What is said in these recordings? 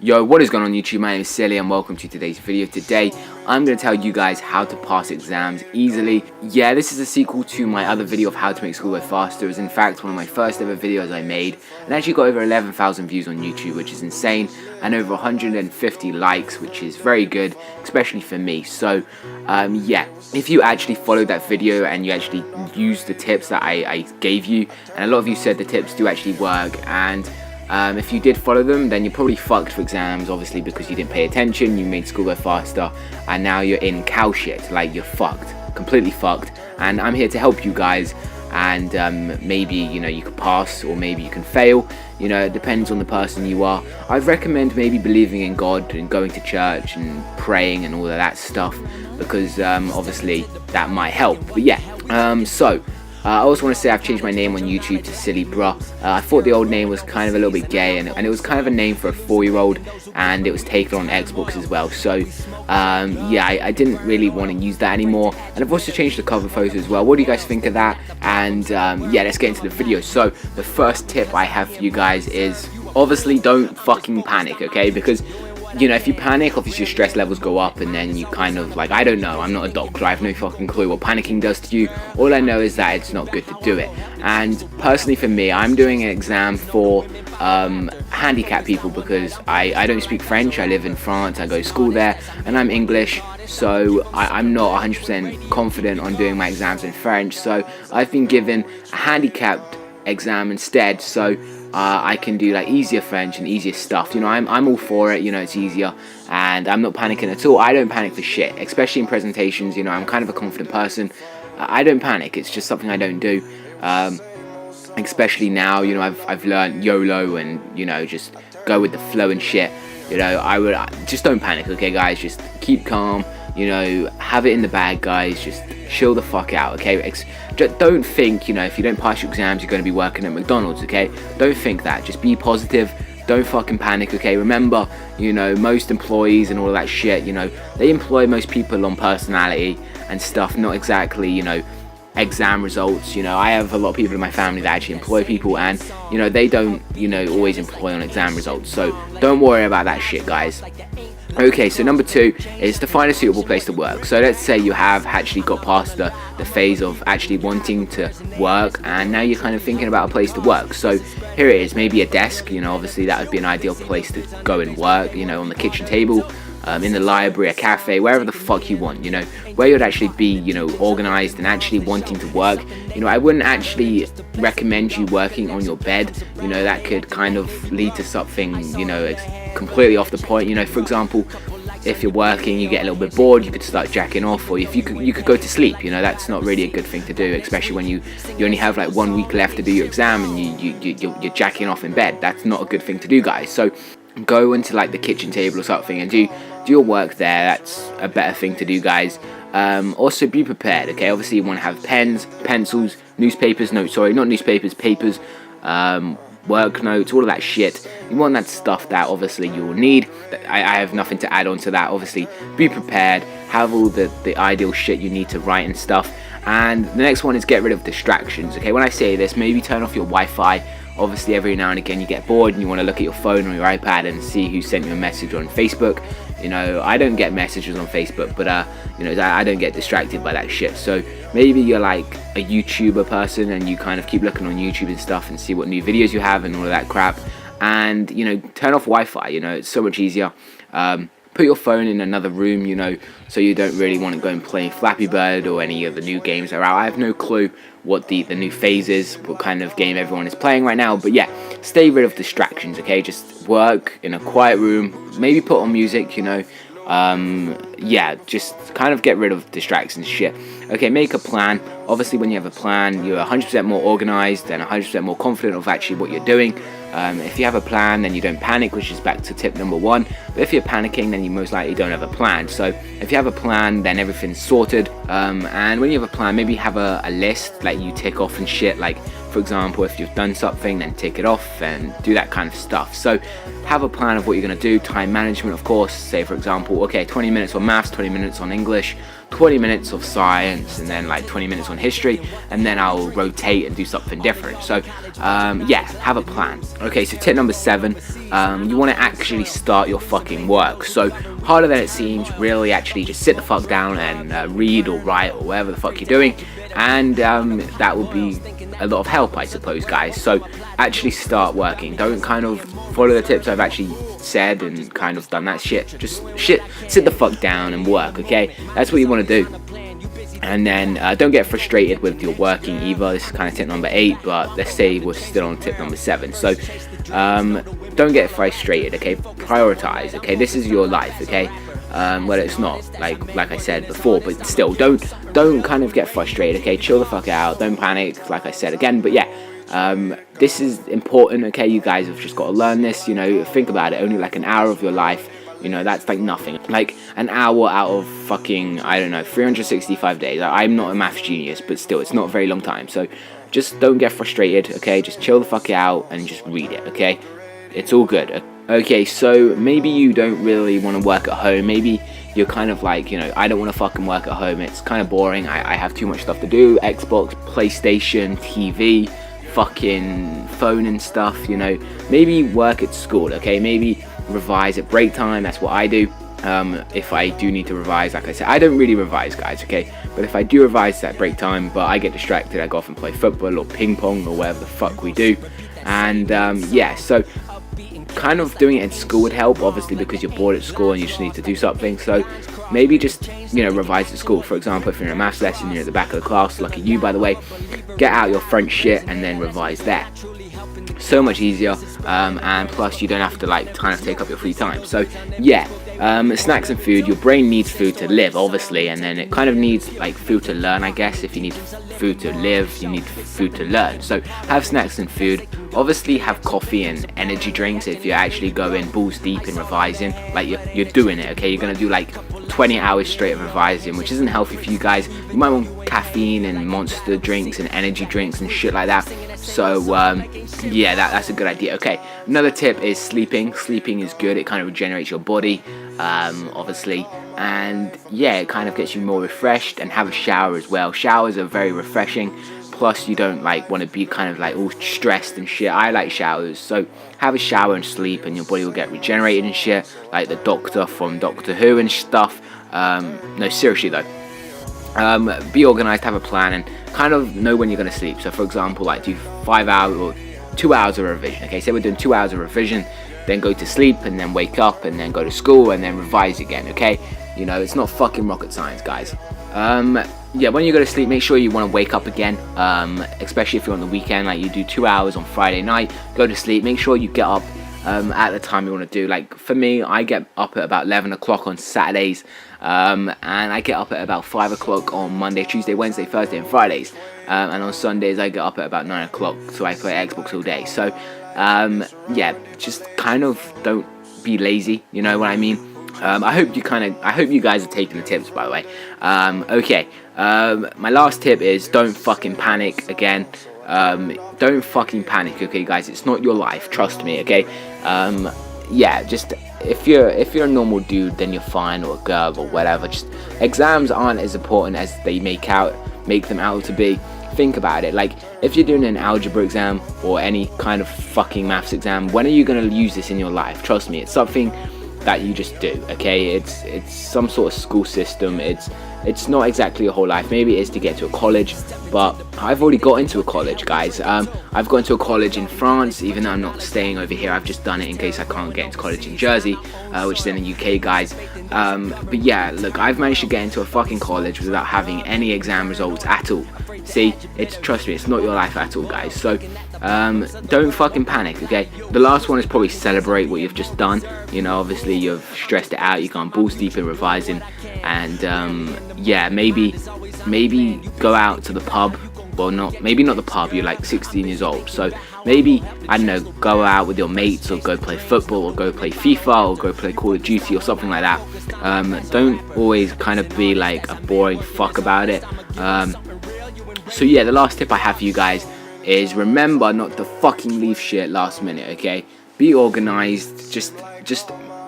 Yo, what is going on YouTube? My name is Silly and welcome to today's video. Today, I'm going to tell you guys how to pass exams easily. Yeah, this is a sequel to my other video of how to make school go faster. It was in fact one of my first ever videos I made and actually got over 11,000 views on YouTube, which is insane, and over 150 likes, which is very good, especially for me. So, yeah, if you actually followed that video and you actually used the tips that I gave you, and a lot of you said the tips do actually work, and if you did follow them, then you're probably fucked for exams, obviously, because you didn't pay attention, you made school go faster, and now you're in cow shit. Like, you're fucked, completely fucked. And I'm here to help you guys, and maybe, you know, you could pass, or maybe you can fail. You know, it depends on the person you are. I'd recommend maybe believing in God and going to church and praying and all of that stuff, because obviously that might help. But yeah, I also want to say I've changed my name on YouTube to Silly Bruh. I thought the old name was kind of a little bit gay, and it was kind of a name for a 4-year-old, and it was taken on Xbox as well. So yeah, I didn't really want to use that anymore. And I've also changed the cover photo as well. What do you guys think of that? And yeah, let's get into the video. So the first tip I have for you guys is obviously don't fucking panic, okay? Because you know, if you panic, obviously your stress levels go up, and then you kind of, like, I don't know, I'm not a doctor, I have no fucking clue what panicking does to you. All I know is that it's not good to do it. And personally for me, I'm doing an exam for handicapped people, because I don't speak French, I live in France, I go to school there, and I'm English, so I'm not 100% confident on doing my exams in French, so I've been given a handicapped exam instead, so I can do like easier French and easier stuff. You know, I'm all for it, you know, it's easier, and I'm not panicking at all. I don't panic for shit, especially in presentations. You know, I'm kind of a confident person. I don't panic, it's just something I don't do. Especially now, you know, I've learned YOLO and, you know, just go with the flow and shit. You know, I would just don't panic, okay guys, just keep calm, you know, have it in the bag, guys, just chill the fuck out, okay? Don't think, you know, if you don't pass your exams, you're going to be working at McDonald's, okay? Don't think that, just be positive, don't fucking panic, okay? Remember, you know, most employees and all of that shit, you know, they employ most people on personality and stuff, not exactly, you know, exam results. You know, I have a lot of people in my family that actually employ people, and you know, they don't, you know, always employ on exam results, so don't worry about that shit, guys. Okay, so number 2 is to find a suitable place to work. So let's say you have actually got past the phase of actually wanting to work, and now you're kind of thinking about a place to work. So here it is, maybe a desk, you know, obviously that would be an ideal place to go and work, you know, on the kitchen table, in the library, a cafe, wherever the fuck you want, you know, where you'd actually be, you know, organized and actually wanting to work. You know, I wouldn't actually recommend you working on your bed, you know, that could kind of lead to something, you know, completely off the point. You know, for example, if you're working, you get a little bit bored, you could start jacking off, or if you could go to sleep. You know, that's not really a good thing to do, especially when you only have like 1 week left to do your exam and you're jacking off in bed. That's not a good thing to do, guys. So go into like the kitchen table or something and do your work there. That's a better thing to do, guys. Also be prepared, okay? Obviously you want to have pens, pencils, newspapers, no, sorry, not newspapers, papers, work notes, all of that shit. You want that stuff that obviously you'll need. I have nothing to add on to that. Obviously be prepared, have all the ideal shit you need to write and stuff. And the next one is get rid of distractions, okay? When I say this, maybe turn off your Wi-Fi. Obviously every now and again you get bored and you want to look at your phone or your iPad and see who sent you a message on Facebook. You know, I don't get messages on Facebook, but you know, I don't get distracted by that shit. So maybe you're like a YouTuber person and you kind of keep looking on YouTube and stuff and see what new videos you have and all of that crap, and you know, turn off Wi-Fi. You know, it's so much easier. Put your phone in another room, you know, so you don't really want to go and play Flappy Bird or any of the new games that are out. I have no clue what the new phase is, what kind of game everyone is playing right now, but yeah, stay rid of distractions, okay? Just work in a quiet room, maybe put on music, you know, yeah, just kind of get rid of distractions shit. Okay, make a plan. Obviously when you have a plan, you're 100% more organized and 100% more confident of actually what you're doing. If you have a plan, then you don't panic, which is back to tip number 1. But if you're panicking, then you most likely don't have a plan. So if you have a plan, then everything's sorted. And when you have a plan, maybe have a list like you tick off and shit. Like, for example, if you've done something, then tick it off and do that kind of stuff. So have a plan of what you're going to do. Time management, of course. Say, for example, okay, 20 minutes on maths, 20 minutes on English, 20 minutes of science and then like 20 minutes on history, and then I'll rotate and do something different. So yeah, have a plan. Okay, so tip number 7, you want to actually start your fucking work. So harder than it seems, really actually just sit the fuck down and read or write or whatever the fuck you're doing, and that will be a lot of help, I suppose, guys. So actually start working. Don't kind of follow the tips I've actually said and kind of done that shit. Just sit the fuck down and work, okay? That's what you want to do. And then don't get frustrated with your working either. This is kind of tip number 8, but let's say we're still on tip number 7. So don't get frustrated, okay? Prioritize, okay? This is your life, okay? Well, it's not, like I said before, but still, don't kind of get frustrated, okay? Chill the fuck out, don't panic, like I said again. But yeah, this is important, okay? You guys have just got to learn this. You know, think about it. Only like an hour of your life, you know, that's like nothing. Like an hour out of fucking, I don't know, 365 days. I'm not a maths genius, but still, it's not a very long time. So just don't get frustrated, okay? Just chill the fuck out and just read it, okay? It's all good. Okay, so maybe you don't really want to work at home. Maybe you're kind of like, you know, I don't want to fucking work at home. It's kind of boring. I have too much stuff to do. Xbox, PlayStation, TV, fucking phone and stuff, you know. Maybe work at school, okay? Maybe revise at break time. That's what I do. If I do need to revise, like I said, I don't really revise, guys, okay? But if I do revise at break time, but I get distracted, I go off and play football or ping pong or whatever the fuck we do. And yeah, so kind of doing it in school would help, obviously, because you're bored at school and you just need to do something. So maybe just, you know, revise at school. For example, if you're in a maths lesson, you're at the back of the class, lucky you, by the way, get out your French shit and then revise there. So much easier, and plus you don't have to like kind of take up your free time. So yeah, snacks and food. Your brain needs food to live, obviously, and then it kind of needs like food to learn, I guess. If you need food to live, you need food to learn. So have snacks and food. Obviously have coffee and energy drinks if you're actually going balls deep in revising, like you're doing it, okay? You're gonna do like 20 hours straight of revising, which isn't healthy for you guys. You might want caffeine and monster drinks and energy drinks and shit like that. So yeah, that's a good idea. Okay, another tip is sleeping. Sleeping is good. It kind of regenerates your body, obviously, and yeah, it kind of gets you more refreshed. And have a shower as well. Showers are very refreshing. Plus you don't like want to be kind of like all stressed and shit. I like showers, so have a shower and sleep and your body will get regenerated and shit, like the Doctor from Doctor Who and stuff. No, seriously though, be organized, have a plan, and kind of know when you're going to sleep. So for example, like do 5 hours or 2 hours of revision. Okay, say we're doing 2 hours of revision, then go to sleep and then wake up and then go to school and then revise again. Okay, you know, it's not fucking rocket science, guys. Yeah, when you go to sleep, make sure you want to wake up again, especially if you're on the weekend, like you do 2 hours on Friday night, go to sleep, make sure you get up at the time you want to do. Like for me, I get up at about 11 o'clock on Saturdays, and I get up at about 5 o'clock on Monday, Tuesday, Wednesday, Thursday and Fridays, and on Sundays I get up at about 9 o'clock, so I play Xbox all day. So yeah, just kind of don't be lazy, you know what I mean? I hope you guys are taking the tips, by the way. Okay, my last tip is don't fucking panic again. Don't fucking panic, okay, guys? It's not your life, trust me, okay? Yeah, just if you're a normal dude, then you're fine, or a girl, or whatever. Just exams aren't as important as they make them out to be. Think about it. Like, if you're doing an algebra exam or any kind of fucking maths exam, when are you gonna use this in your life? Trust me, it's something that you just do, okay? It's some sort of school system. It's not exactly your whole life. Maybe it is to get to a college, but I've already got into a college, guys. I've gone to a college in France, even though I'm not staying over here. I've just done it in case I can't get into college in Jersey, which is in the UK, guys. But yeah, look, I've managed to get into a fucking college without having any exam results at all. See, trust me, it's not your life at all, guys. So don't fucking panic, okay? The last one is probably celebrate what you've just done. You know, obviously you've stressed it out, you've gone balls deep in revising, and yeah, maybe go out to the pub. Well, maybe not the pub, you're like 16 years old, so maybe, I don't know, go out with your mates, or go play football, or go play FIFA, or go play Call of Duty, or something like that. Don't always kind of be like a boring fuck about it. So yeah, the last tip I have for you guys is remember not to fucking leave shit last minute, okay? Be organized, just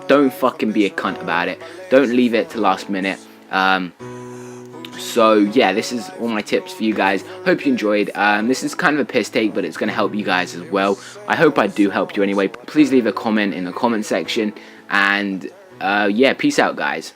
don't fucking be a cunt about it. Don't leave it to last minute. So yeah, this is all my tips for you guys. Hope you enjoyed. This is kind of a piss take, but it's going to help you guys as well. I hope I do help you anyway. Please leave a comment in the comment section, and yeah, peace out, guys.